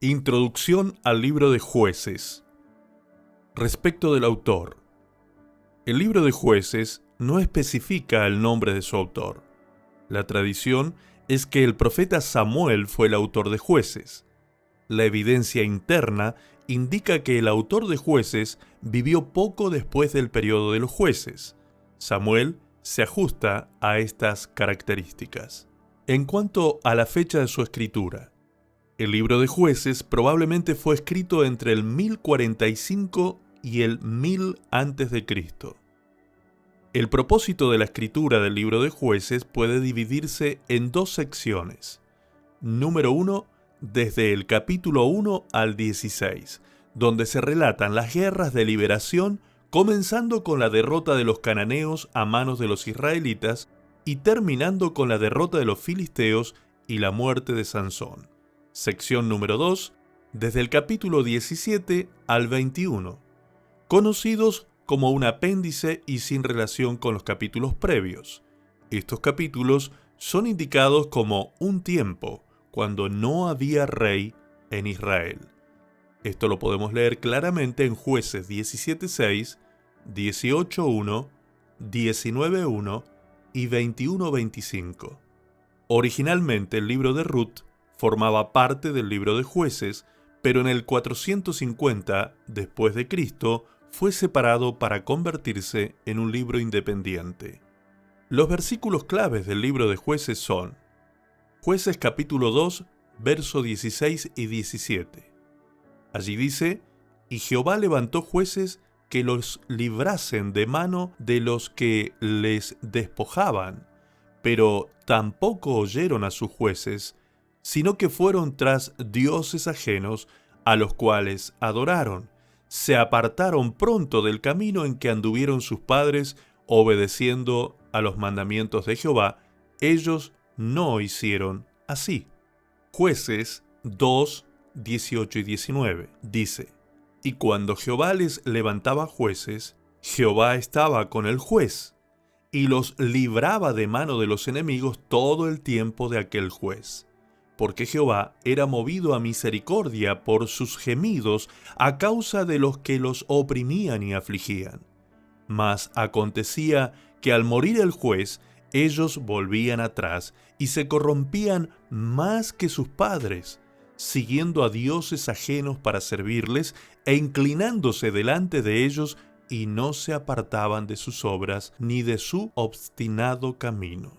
Introducción al libro de Jueces. Respecto del autor. El libro de Jueces no especifica el nombre de su autor. La tradición es que el profeta Samuel fue el autor de Jueces. La evidencia interna indica que el autor de Jueces vivió poco después del periodo de los jueces. Samuel se ajusta a estas características. En cuanto a la fecha de su escritura, el libro de Jueces probablemente fue escrito entre el 1045 y el 1000 a.C. El propósito de la escritura del libro de Jueces puede dividirse en dos secciones. Número 1, desde el capítulo 1 al 16, donde se relatan las guerras de liberación, comenzando con la derrota de los cananeos a manos de los israelitas y terminando con la derrota de los filisteos y la muerte de Sansón. Sección número 2, desde el capítulo 17 al 21, conocidos como un apéndice y sin relación con los capítulos previos. Estos capítulos son indicados como un tiempo, cuando no había rey en Israel. Esto lo podemos leer claramente en Jueces 17.6, 18.1, 19.1 y 21.25. Originalmente el libro de Ruth formaba parte del libro de Jueces, pero en el 450 después de Cristo fue separado para convertirse en un libro independiente. Los versículos claves del libro de Jueces son Jueces capítulo 2, versos 16 y 17. Allí dice: «Y Jehová levantó jueces que los librasen de mano de los que les despojaban, pero tampoco oyeron a sus jueces, sino que fueron tras dioses ajenos, a los cuales adoraron. Se apartaron pronto del camino en que anduvieron sus padres, obedeciendo a los mandamientos de Jehová. Ellos no hicieron así». Jueces 2, 18 y 19 dice: «Y cuando Jehová les levantaba jueces, Jehová estaba con el juez, y los libraba de mano de los enemigos todo el tiempo de aquel juez. Porque Jehová era movido a misericordia por sus gemidos a causa de los que los oprimían y afligían. Mas acontecía que al morir el juez, ellos volvían atrás y se corrompían más que sus padres, siguiendo a dioses ajenos para servirles e inclinándose delante de ellos, y no se apartaban de sus obras ni de su obstinado camino».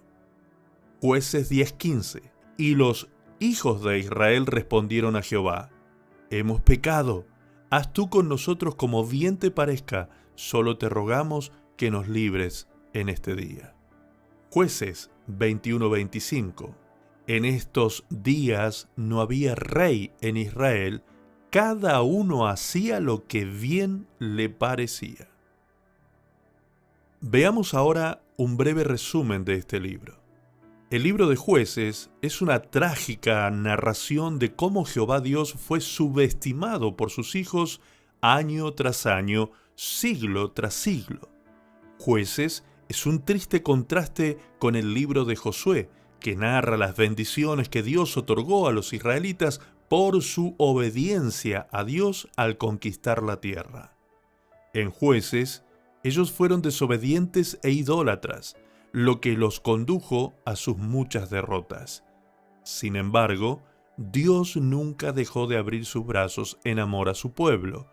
Jueces 10:15. «Y los hijos de Israel respondieron a Jehová: Hemos pecado, haz tú con nosotros como bien te parezca, solo te rogamos que nos libres en este día». Jueces 21:25. «En estos días no había rey en Israel, cada uno hacía lo que bien le parecía». Veamos ahora un breve resumen de este libro. El libro de Jueces es una trágica narración de cómo Jehová Dios fue subestimado por sus hijos año tras año, siglo tras siglo. Jueces es un triste contraste con el libro de Josué, que narra las bendiciones que Dios otorgó a los israelitas por su obediencia a Dios al conquistar la tierra. En Jueces, ellos fueron desobedientes e idólatras, lo que los condujo a sus muchas derrotas. Sin embargo, Dios nunca dejó de abrir sus brazos en amor a su pueblo,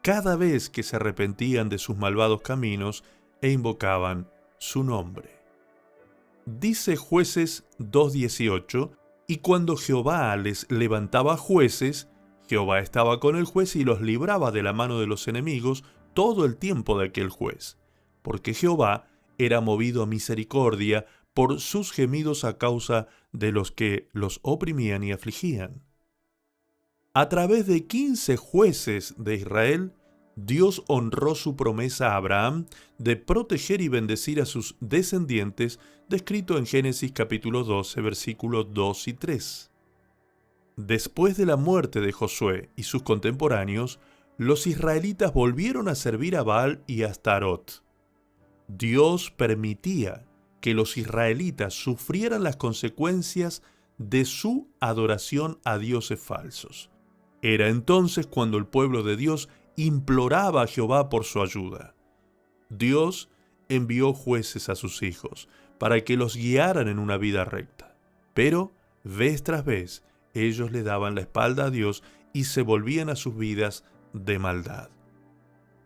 cada vez que se arrepentían de sus malvados caminos e invocaban su nombre. Dice Jueces 2:18: «Y cuando Jehová les levantaba jueces, Jehová estaba con el juez y los libraba de la mano de los enemigos todo el tiempo de aquel juez, porque Jehová era movido a misericordia por sus gemidos a causa de los que los oprimían y afligían». A través de 15 jueces de Israel, Dios honró su promesa a Abraham de proteger y bendecir a sus descendientes, descrito en Génesis capítulo 12, versículos 2 y 3. Después de la muerte de Josué y sus contemporáneos, los israelitas volvieron a servir a Baal y a Astarot. Dios permitía que los israelitas sufrieran las consecuencias de su adoración a dioses falsos. Era entonces cuando el pueblo de Dios imploraba a Jehová por su ayuda. Dios envió jueces a sus hijos para que los guiaran en una vida recta. Pero, vez tras vez, ellos le daban la espalda a Dios y se volvían a sus vidas de maldad.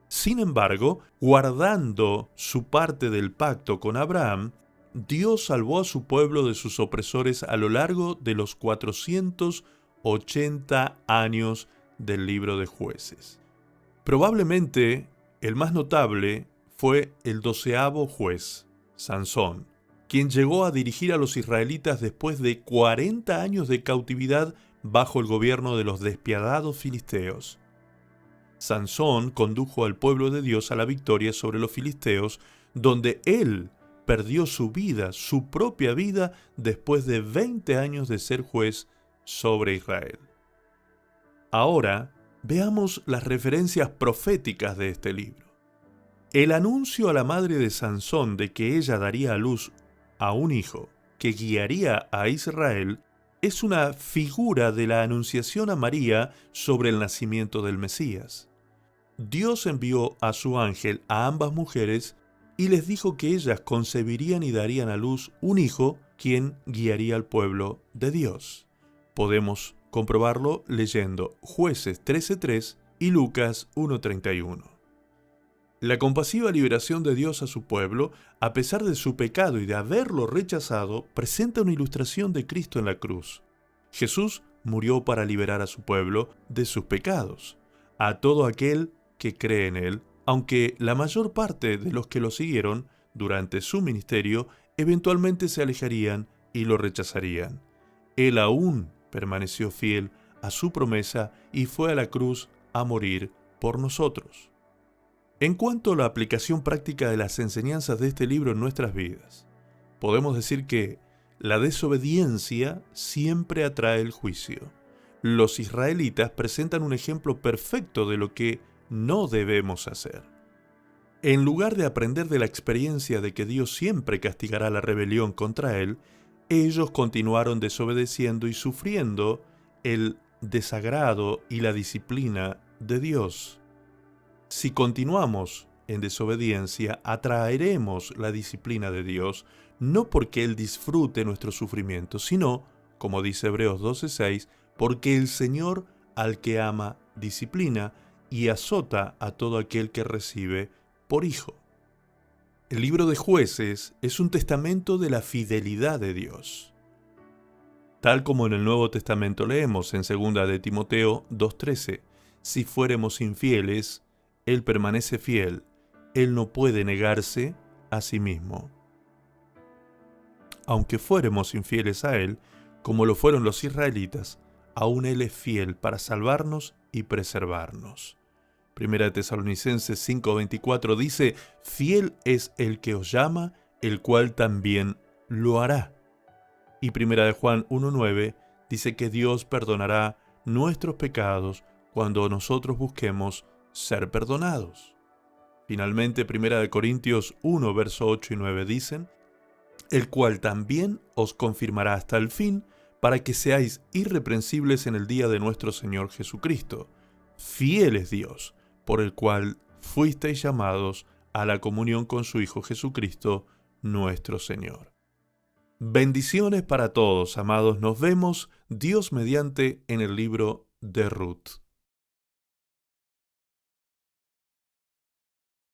Sin embargo, guardando su parte del pacto con Abraham, Dios salvó a su pueblo de sus opresores a lo largo de los 480 años del libro de Jueces. Probablemente el más notable fue el 12º juez, Sansón, quien llegó a dirigir a los israelitas después de 40 años de cautividad bajo el gobierno de los despiadados filisteos. Sansón condujo al pueblo de Dios a la victoria sobre los filisteos, donde él perdió su vida, su propia vida, después de 20 años de ser juez sobre Israel. Ahora, veamos las referencias proféticas de este libro. El anuncio a la madre de Sansón de que ella daría a luz a un hijo que guiaría a Israel es una figura de la anunciación a María sobre el nacimiento del Mesías. Dios envió a su ángel a ambas mujeres y les dijo que ellas concebirían y darían a luz un hijo quien guiaría al pueblo de Dios. Podemos comprobarlo leyendo Jueces 13:3 y Lucas 1:31. La compasiva liberación de Dios a su pueblo, a pesar de su pecado y de haberlo rechazado, presenta una ilustración de Cristo en la cruz. Jesús murió para liberar a su pueblo de sus pecados, a todo aquel que cree en él, aunque la mayor parte de los que lo siguieron durante su ministerio eventualmente se alejarían y lo rechazarían. Él aún permaneció fiel a su promesa y fue a la cruz a morir por nosotros. En cuanto a la aplicación práctica de las enseñanzas de este libro en nuestras vidas, podemos decir que la desobediencia siempre atrae el juicio. Los israelitas presentan un ejemplo perfecto de lo que no debemos hacer. En lugar de aprender de la experiencia de que Dios siempre castigará la rebelión contra él, ellos continuaron desobedeciendo y sufriendo el desagrado y la disciplina de Dios. Si continuamos en desobediencia, atraeremos la disciplina de Dios, no porque Él disfrute nuestro sufrimiento, sino, como dice Hebreos 12:6, porque el Señor al que ama disciplina y azota a todo aquel que recibe por hijo. El libro de Jueces es un testamento de la fidelidad de Dios. Tal como en el Nuevo Testamento leemos en 2 de Timoteo 2:13, si fuéremos infieles, Él permanece fiel, Él no puede negarse a sí mismo. Aunque fuéramos infieles a Él, como lo fueron los israelitas, aún Él es fiel para salvarnos y preservarnos. 1 Tesalonicenses 5:24 dice, fiel es el que os llama, el cual también lo hará. Y 1 Juan 1:9 dice que Dios perdonará nuestros pecados cuando nosotros busquemos ser perdonados. Finalmente, 1 Corintios 1, verso 8 y 9 dicen, el cual también os confirmará hasta el fin, para que seáis irreprensibles en el día de nuestro Señor Jesucristo. Fiel es Dios, por el cual fuisteis llamados a la comunión con su Hijo Jesucristo, nuestro Señor. Bendiciones para todos, amados. Nos vemos, Dios mediante, en el libro de Ruth.